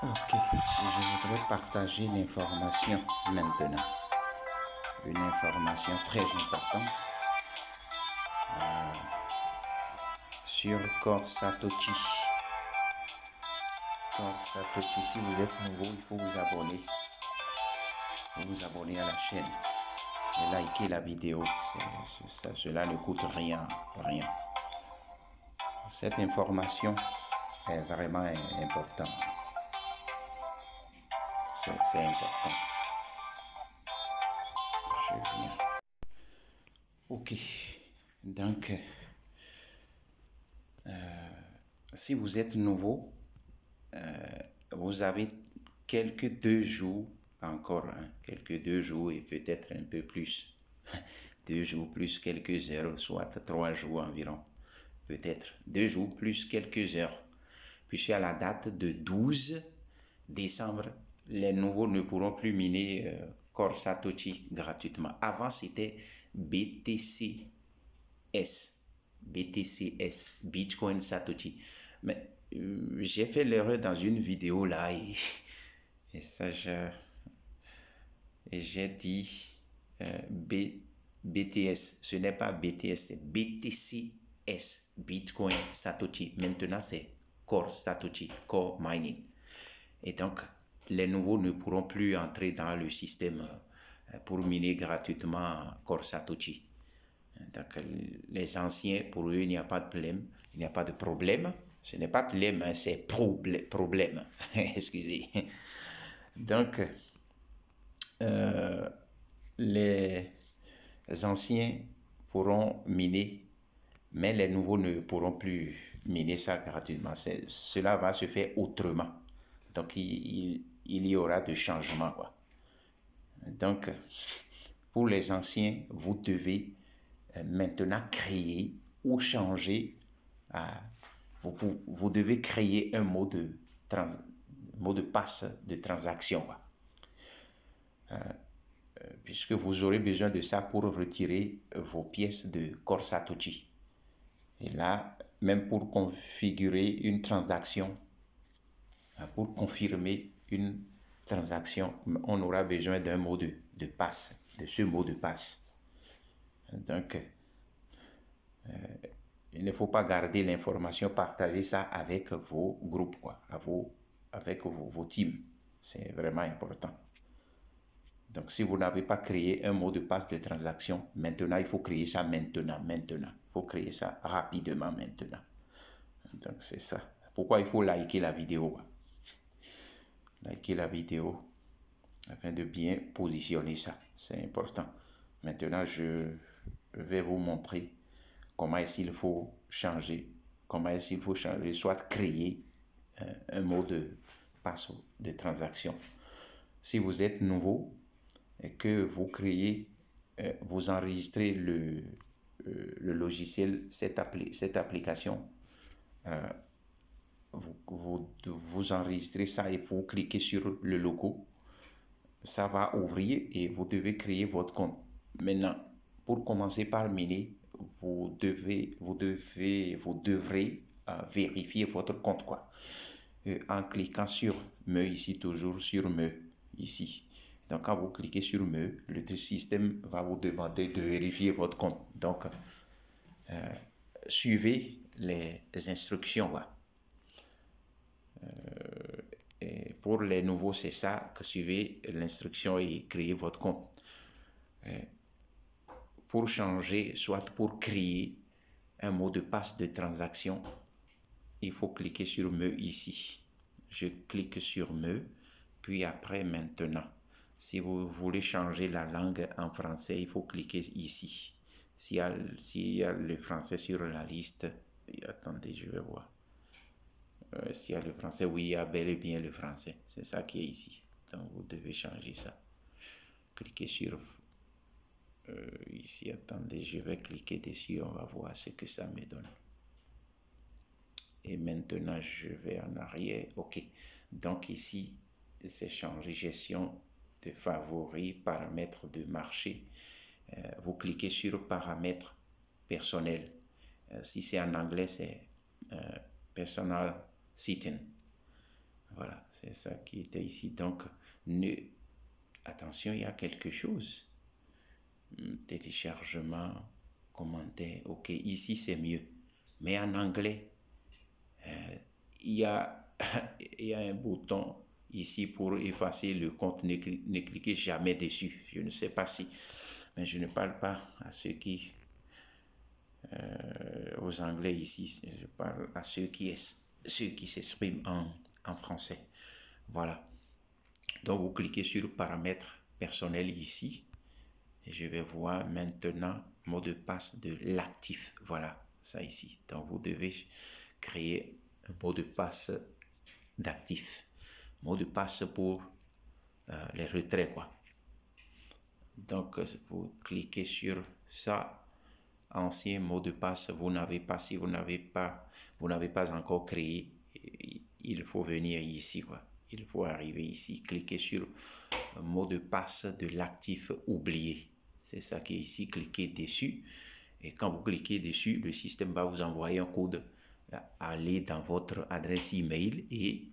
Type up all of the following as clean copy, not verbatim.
Ok, je voudrais partager l'information maintenant. Une information très importante sur Core Satoshi. Core Satoshi, si vous êtes nouveau, il faut vous abonner. Il faut vous abonner à la chaîne et liker la vidéo. Cela ne coûte rien. Cette information est vraiment importante. C'est important. Je viens. Ok. Donc, si vous êtes nouveau, vous avez quelques 2 jours encore, quelques 2 jours et peut-être un peu plus. 2 jours plus quelques heures, soit 3 jours environ. Peut-être 2 jours plus quelques heures. Puisqu'à la date de 12 décembre, les nouveaux ne pourront plus miner Core Satoshi gratuitement. Avant, c'était BTCS, Bitcoin Satoshi. Mais j'ai fait l'erreur dans une vidéo là et ça, j'ai dit BTS. Ce n'est pas BTS, c'est BTCS, Bitcoin Satoshi. Maintenant, c'est Core Satoshi, Core Mining. Et donc, les nouveaux ne pourront plus entrer dans le système pour miner gratuitement Core Satoshi. Donc, les anciens, pour eux, il n'y a pas de problème. Il n'y a pas de problème. Ce n'est pas problème, c'est problème. Excusez. Donc, les anciens pourront miner, mais les nouveaux ne pourront plus miner ça gratuitement. Cela va se faire autrement. Donc, il y aura des changements, quoi. Donc, pour les anciens, vous devez maintenant créer ou changer. Vous devez créer un mot de passe de transaction, quoi. Puisque vous aurez besoin de ça pour retirer vos pièces de Core Satoshi. Et là, même pour configurer une transaction, pour confirmer une transaction, on aura besoin d'un mot de passe, de ce mot de passe. Donc, il ne faut pas garder l'information, partager ça avec vos groupes, quoi, avec vos teams. C'est vraiment important. Donc, si vous n'avez pas créé un mot de passe de transaction, maintenant, il faut créer ça maintenant. Il faut créer ça rapidement maintenant. Donc, c'est ça. Pourquoi il faut liker la vidéo. Liker la vidéo afin de bien positionner ça. C'est important. Maintenant, je vais vous montrer comment est-ce qu'il faut changer. Comment est-ce qu'il faut changer, soit créer un mot de passe de transaction. Si vous êtes nouveau, et que vous créez, vous enregistrez le logiciel, cette application, vous enregistrez ça et vous cliquez sur le logo, ça va ouvrir et vous devez créer votre compte. Maintenant, pour commencer par miner, vous devrez vérifier votre compte, quoi. En cliquant sur me ici, toujours sur me ici. Donc, quand vous cliquez sur me, le système va vous demander de vérifier votre compte. Donc, suivez les instructions. Et pour les nouveaux, c'est ça, que suivez l'instruction et créez votre compte. Pour changer, soit pour créer un mot de passe de transaction, il faut cliquer sur me ici. Je clique sur me, puis après maintenant. Si vous voulez changer la langue en français, il faut cliquer ici. S'il y a le français sur la liste, attendez, je vais voir. S'il y a le français, oui, il y a bel et bien le français. C'est ça qui est ici. Donc, vous devez changer ça. Cliquez sur ici, attendez, je vais cliquer dessus, on va voir ce que ça me donne. Et maintenant, je vais en arrière. OK. Donc, ici, c'est changer gestion de favoris, paramètres de marché. Vous cliquez sur paramètres personnels. Si c'est en anglais, c'est personal setting. Voilà, c'est ça qui était ici. Donc, attention, il y a quelque chose. Téléchargement, commentaire. Ok, ici c'est mieux. Mais en anglais, il y a, il y a un bouton ici pour effacer le compte. Ne cliquez jamais dessus. Je ne sais pas si, mais je ne parle pas à ceux qui, aux Anglais ici. Je parle à ceux qui s'expriment en français. Voilà. Donc, vous cliquez sur paramètres personnels ici. Et je vais voir maintenant mot de passe de l'actif. Voilà, ça ici. Donc, vous devez créer un mot de passe d'actif. Mot de passe pour les retraits, quoi. Donc, vous cliquez sur ça. Ancien mot de passe, vous n'avez pas, si vous n'avez pas encore créé, il faut venir ici, quoi. Il faut arriver ici, cliquer sur mot de passe de l'actif oublié. C'est ça qui est ici, cliquez dessus. Et quand vous cliquez dessus, le système va vous envoyer un code. Aller dans votre adresse email et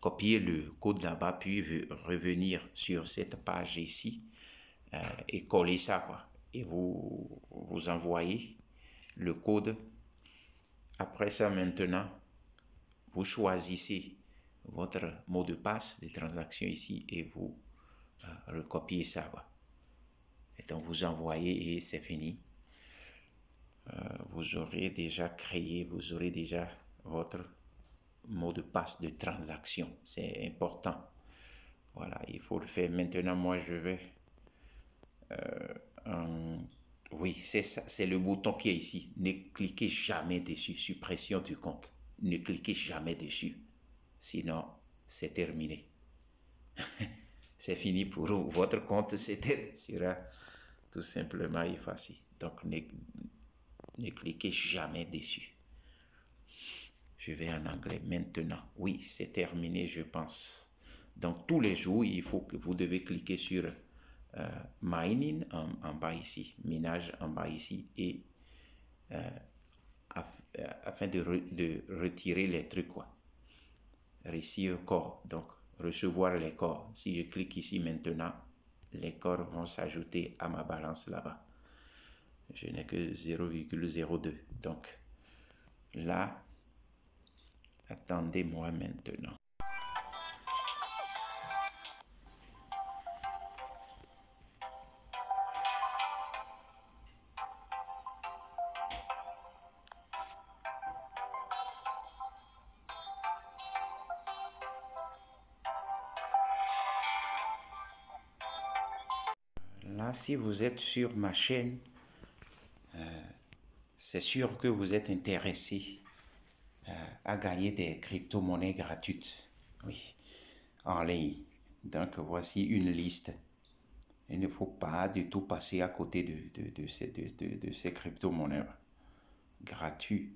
copier le code là-bas, puis revenir sur cette page ici et coller ça, quoi. Et vous envoyez le code. Après ça, maintenant, vous choisissez votre mot de passe de transaction ici et vous recopiez ça, quoi. Et donc, vous envoyez et c'est fini. Vous aurez déjà créé, vous aurez déjà votre mot de passe de transaction. C'est important. Voilà, il faut le faire. Maintenant, moi, je vais... oui, c'est ça, c'est le bouton qui est ici. Ne cliquez jamais dessus. Suppression du compte. Ne cliquez jamais dessus. Sinon, c'est terminé. C'est fini pour vous. Votre compte sera tout simplement effacé. Donc, ne cliquez jamais dessus. Je vais en anglais maintenant. Oui, c'est terminé, je pense. Donc, tous les jours, il faut que vous devez cliquer sur mining en bas ici, minage en bas ici, et afin de retirer les trucs, quoi. Receive corps, donc recevoir les corps. Si je clique ici maintenant, les corps vont s'ajouter à ma balance là-bas. Je n'ai que 0,02. Donc, là, attendez-moi maintenant. Là, si vous êtes sur ma chaîne, c'est sûr que vous êtes intéressé à gagner des crypto-monnaies gratuites, oui, en ligne. Donc, voici une liste. Il ne faut pas du tout passer à côté de ces crypto-monnaies gratuites,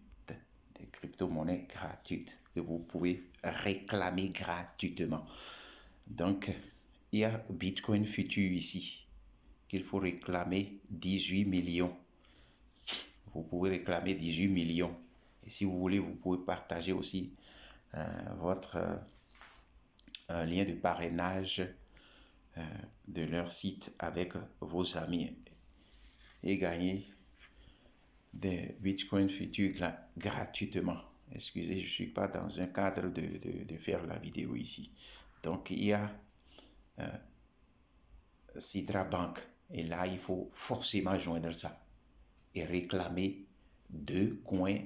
des crypto-monnaies gratuites que vous pouvez réclamer gratuitement. Donc, il y a Bitcoin Future ici, qu'il faut réclamer 18 millions. Vous pouvez réclamer 18 millions. Et si vous voulez, vous pouvez partager aussi votre lien de parrainage de leur site avec vos amis et gagner des Bitcoin futurs gratuitement. Excusez, je ne suis pas dans un cadre de faire la vidéo ici. Donc, il y a Sidra Bank. Et là, il faut forcément joindre ça et réclamer 2 coins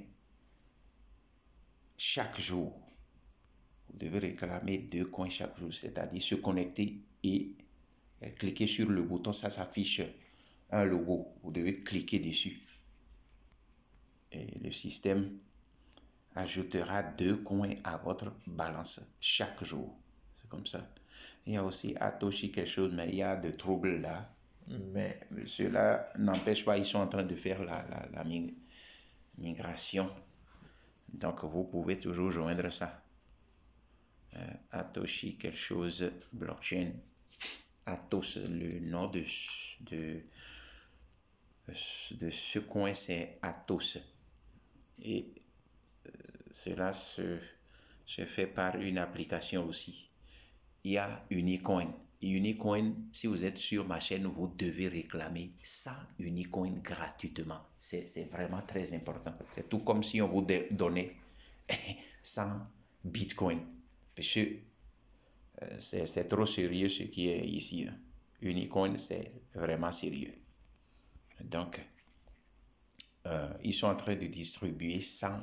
chaque jour. Vous devez réclamer 2 coins chaque jour, c'est-à-dire se connecter et cliquer sur le bouton, ça s'affiche un logo. Vous devez cliquer dessus. Et le système ajoutera 2 coins à votre balance chaque jour. C'est comme ça. Il y a aussi Atoshi quelque chose, mais il y a de troubles là. Mais cela n'empêche pas, ils sont en train de faire la migration. Donc, vous pouvez toujours joindre ça. Atoshi quelque chose, blockchain. Atos, le nom de ce coin, c'est Atos. Et cela se c'est fait par une application aussi. Il y a Unicoin. Unicoin, si vous êtes sur ma chaîne, vous devez réclamer 100 Unicoin gratuitement. C'est vraiment très important. C'est tout comme si on vous donnait 100 Bitcoin. Parce que c'est trop sérieux ce qui est ici. Unicoin, c'est vraiment sérieux. Donc, ils sont en train de distribuer 100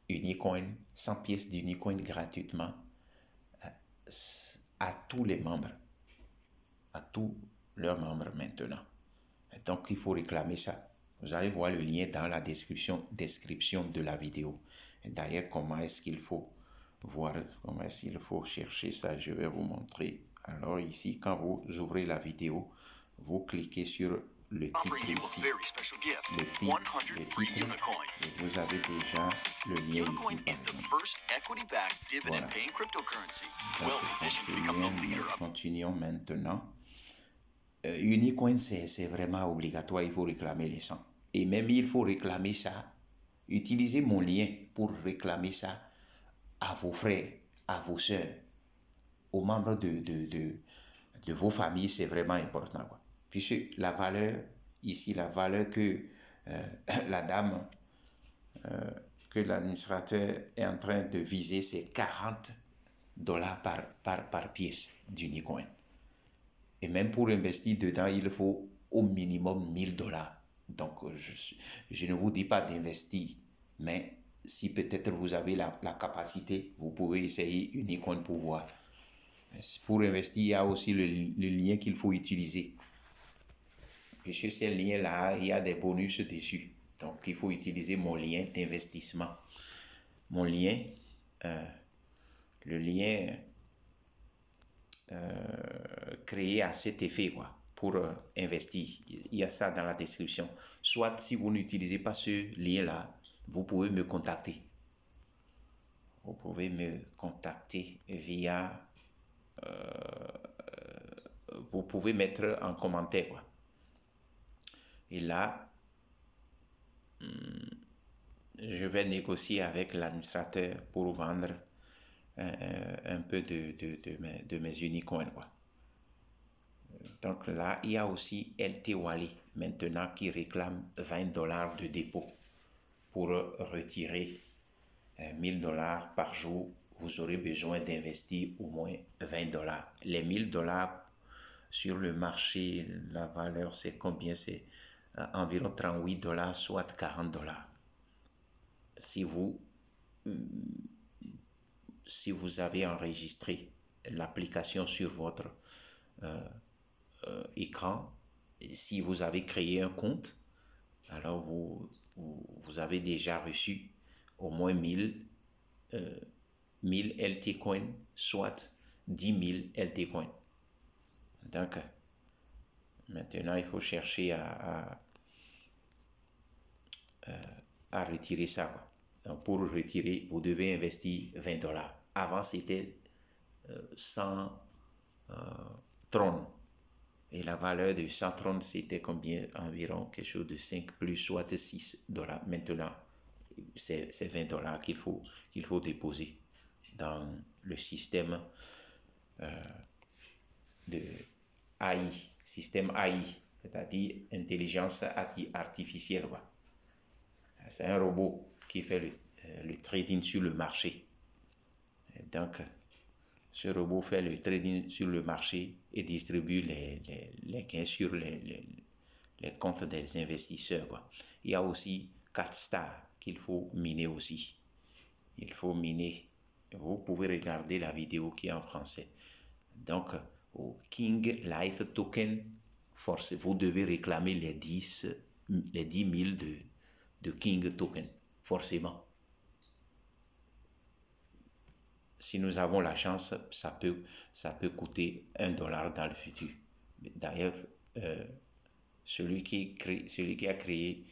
Unicoin, 100 pièces d'Unicoin gratuitement à tous les membres, à tous leurs membres maintenant. Donc, il faut réclamer ça. Vous allez voir le lien dans la description de la vidéo. D'ailleurs, comment est-ce qu'il faut voir, comment est-ce qu'il faut chercher ça, je vais vous montrer. Alors ici, quand vous ouvrez la vidéo, vous cliquez sur le titre ici, le titre, et vous avez déjà le lien ici, par exemple. Voilà. Donc, continuons maintenant. Unicoin, c'est vraiment obligatoire, il faut réclamer les 100. Et même il faut réclamer ça. Utilisez mon lien pour réclamer ça à vos frères, à vos soeurs, aux membres de vos familles, c'est vraiment important, quoi. Puisque la valeur, ici, la valeur que la dame, que l'administrateur est en train de viser, c'est 40 dollars par pièce d'Unicoin. Et même pour investir dedans, il faut au minimum 1000 dollars. Donc, je ne vous dis pas d'investir, mais si peut-être vous avez la capacité, vous pouvez essayer Unicoin pour voir. Pour investir, il y a aussi le lien qu'il faut utiliser. Et sur ces liens-là, il y a des bonus dessus. Donc, il faut utiliser mon lien d'investissement. Mon lien, le lien créé à cet effet, quoi, pour investir. Il y a ça dans la description. Soit, si vous n'utilisez pas ce lien-là, vous pouvez me contacter. Vous pouvez me contacter via... vous pouvez mettre en commentaire, quoi. Et là, je vais négocier avec l'administrateur pour vendre un peu de mes Unicoins, quoi. Donc là, il y a aussi LT Wallet maintenant qui réclame 20 dollars de dépôt pour retirer 1000 dollars par jour. Vous aurez besoin d'investir au moins 20 dollars. Les 1000 dollars sur le marché, la valeur, c'est combien? C'est environ 38 dollars, soit 40 dollars. Si vous avez enregistré l'application sur votre écran, si vous avez créé un compte, alors vous avez déjà reçu au moins 1000 LT coins, soit 10 000 LT coins. Donc, maintenant, il faut chercher à retirer ça. Donc, pour retirer, vous devez investir 20 dollars. Avant, c'était 100 trônes. Et la valeur de 100 trônes, c'était combien? Environ quelque chose de 5 plus, soit 6 dollars. Maintenant, c'est 20 dollars qu'il faut déposer dans le système de AI, système AI, c'est-à-dire intelligence artificielle, quoi. C'est un robot qui fait le trading sur le marché. Et donc, ce robot fait le trading sur le marché et distribue les gains sur les comptes des investisseurs, quoi. Il y a aussi CatStar qu'il faut miner aussi. Il faut miner. Vous pouvez regarder la vidéo qui est en français. Donc, au King Life Token, force, vous devez réclamer les 10 000 de King Token, forcément. Si nous avons la chance, ça peut coûter 1 dollar dans le futur. D'ailleurs, celui qui a créé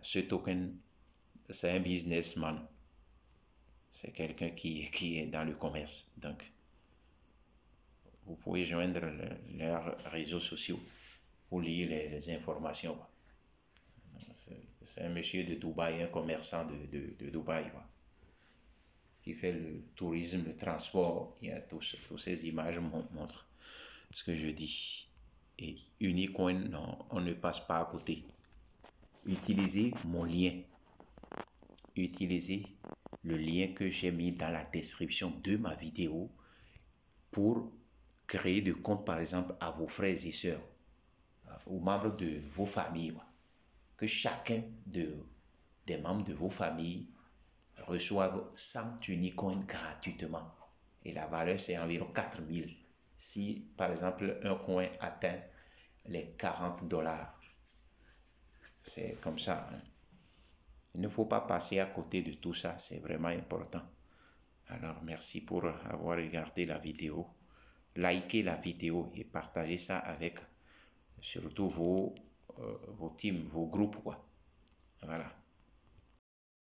ce token, c'est un businessman. C'est quelqu'un qui est dans le commerce. Donc, vous pouvez joindre leurs réseaux sociaux pour lire les informations. C'est un monsieur de Dubaï, un commerçant de Dubaï, qui fait le tourisme, le transport, il y a tous ces images montrent ce que je dis. Et Unicoin, non, on ne passe pas à côté. Utilisez mon lien. Utilisez le lien que j'ai mis dans la description de ma vidéo pour créer des comptes, par exemple, à vos frères et sœurs, aux membres de vos familles. Que chacun des membres de vos familles reçoivent 100 unicoins gratuitement. Et la valeur, c'est environ 4000. Si, par exemple, un coin atteint les $40, c'est comme ça. Hein. Il ne faut pas passer à côté de tout ça, c'est vraiment important. Alors, merci pour avoir regardé la vidéo. Likez la vidéo et partagez ça avec surtout vos teams, vos groupes, quoi. Voilà.